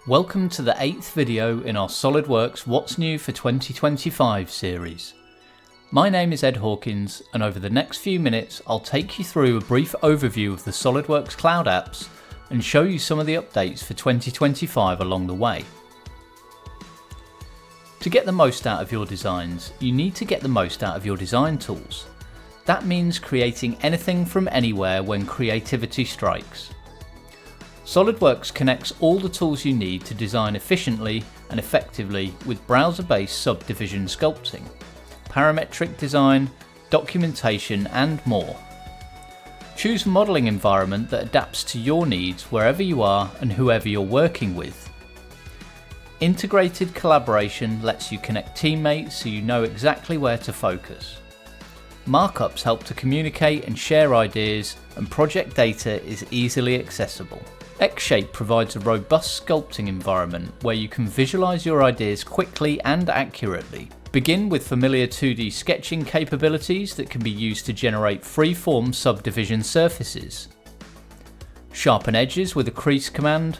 Welcome to the 8th video in our SOLIDWORKS What's New for 2025 series. My name is Ed Hawkins, and over the next few minutes I'll take you through a brief overview of the SOLIDWORKS Cloud apps and show you some of the updates for 2025 along the way. To get the most out of your designs, you need to get the most out of your design tools. That means creating anything from anywhere when creativity strikes. SOLIDWORKS connects all the tools you need to design efficiently and effectively with browser-based subdivision sculpting, parametric design, documentation and more. Choose a modelling environment that adapts to your needs wherever you are and whoever you're working with. Integrated collaboration lets you connect teammates so you know exactly where to focus. Markups help to communicate and share ideas, and project data is easily accessible. Xshape provides a robust sculpting environment where you can visualize your ideas quickly and accurately. Begin with familiar 2D sketching capabilities that can be used to generate free-form subdivision surfaces. Sharpen edges with a crease command,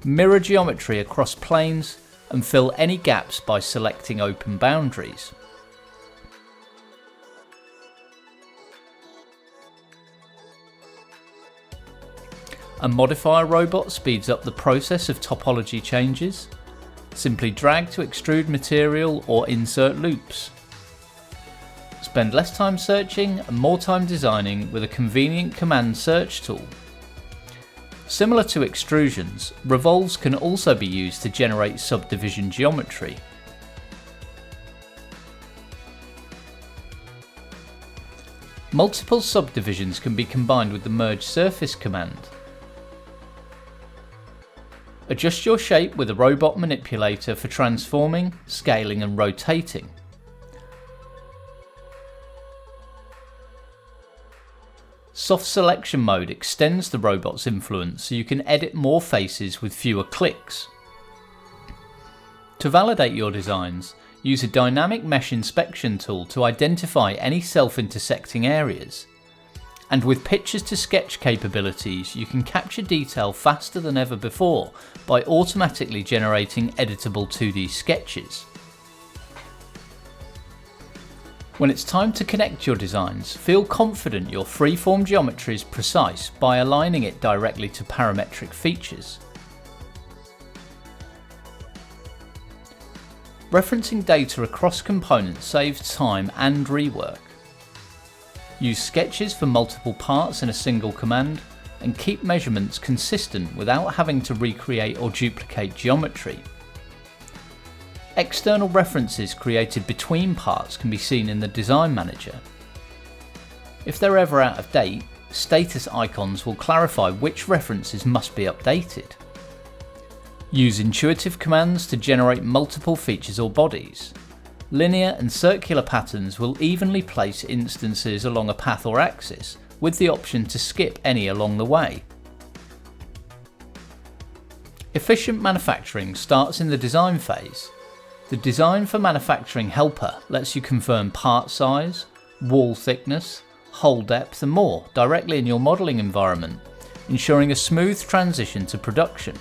mirror geometry across planes, and fill any gaps by selecting open boundaries. A modifier robot speeds up the process of topology changes. Simply drag to extrude material or insert loops. Spend less time searching and more time designing with a convenient command search tool. Similar to extrusions, revolves can also be used to generate subdivision geometry. Multiple subdivisions can be combined with the merge surface command. Adjust your shape with a robot manipulator for transforming, scaling and rotating. Soft selection mode extends the robot's influence so you can edit more faces with fewer clicks. To validate your designs, use a dynamic mesh inspection tool to identify any self-intersecting areas. And with pictures to sketch capabilities, you can capture detail faster than ever before by automatically generating editable 2D sketches. When it's time to connect your designs, feel confident your freeform geometry is precise by aligning it directly to parametric features. Referencing data across components saves time and rework. Use sketches for multiple parts in a single command, and keep measurements consistent without having to recreate or duplicate geometry. External references created between parts can be seen in the Design Manager. If they're ever out of date, status icons will clarify which references must be updated. Use intuitive commands to generate multiple features or bodies. Linear and circular patterns will evenly place instances along a path or axis, with the option to skip any along the way. Efficient manufacturing starts in the design phase. The Design for Manufacturing helper lets you confirm part size, wall thickness, hole depth and more directly in your modelling environment, ensuring a smooth transition to production.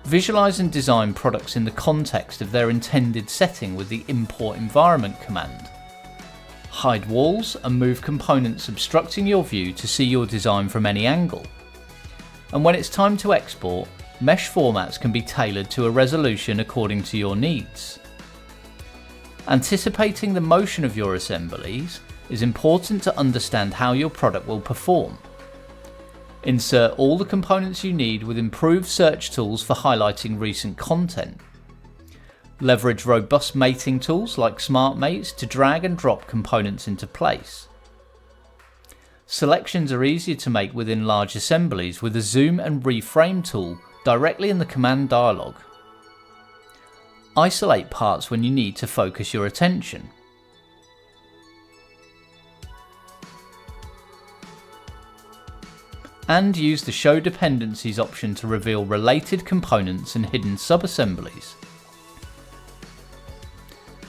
Visualize and design products in the context of their intended setting with the Import Environment command. Hide walls and move components obstructing your view to see your design from any angle. And when it's time to export, mesh formats can be tailored to a resolution according to your needs. Anticipating the motion of your assemblies is important to understand how your product will perform. Insert all the components you need with improved search tools for highlighting recent content. Leverage robust mating tools like Smart Mates to drag and drop components into place. Selections are easier to make within large assemblies with a zoom and reframe tool directly in the command dialog. Isolate parts when you need to focus your attention. And use the Show Dependencies option to reveal related components and hidden sub-assemblies.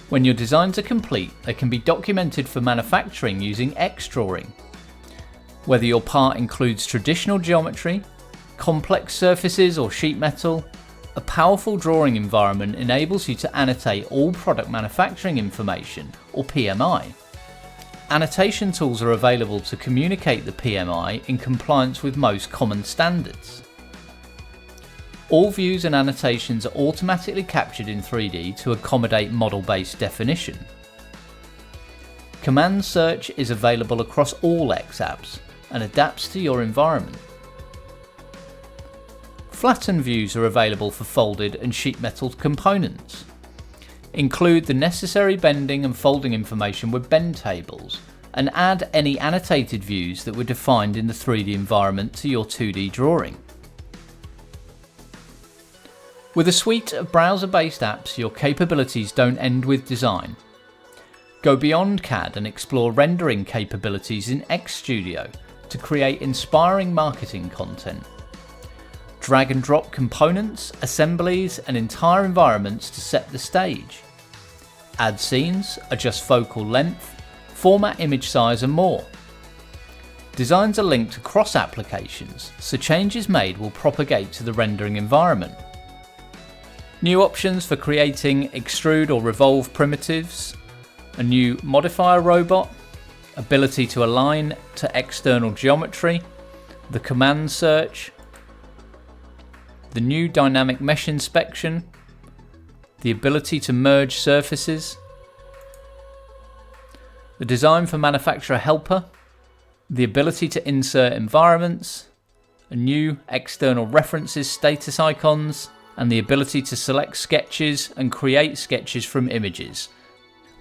When your designs are complete, they can be documented for manufacturing using X-drawing. Whether your part includes traditional geometry, complex surfaces or sheet metal, a powerful drawing environment enables you to annotate all product manufacturing information, or PMI. Annotation tools are available to communicate the PMI in compliance with most common standards. All views and annotations are automatically captured in 3D to accommodate model-based definition. Command search is available across all X apps and adapts to your environment. Flatten views are available for folded and sheet metal components. Include the necessary bending and folding information with bend tables, and add any annotated views that were defined in the 3D environment to your 2D drawing. With a suite of browser-based apps, your capabilities don't end with design. Go beyond CAD and explore rendering capabilities in XStudio to create inspiring marketing content. Drag and drop components, assemblies, and entire environments to set the stage. Add scenes, adjust focal length, format image size, and more. Designs are linked across applications, so changes made will propagate to the rendering environment. New options for creating extrude or revolve primitives, a new modifier robot, ability to align to external geometry, the command search, the new dynamic mesh inspection, the ability to merge surfaces, the design for manufacturer helper, the ability to insert environments, a new external references status icons, and the ability to select sketches and create sketches from images.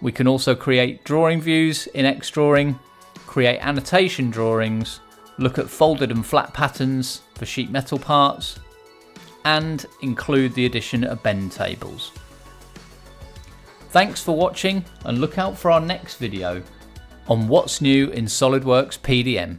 We can also create drawing views in Xdrawing, create annotation drawings, look at folded and flat patterns for sheet metal parts, and include the addition of bend tables. Thanks for watching, and look out for our next video on what's new in SOLIDWORKS PDM.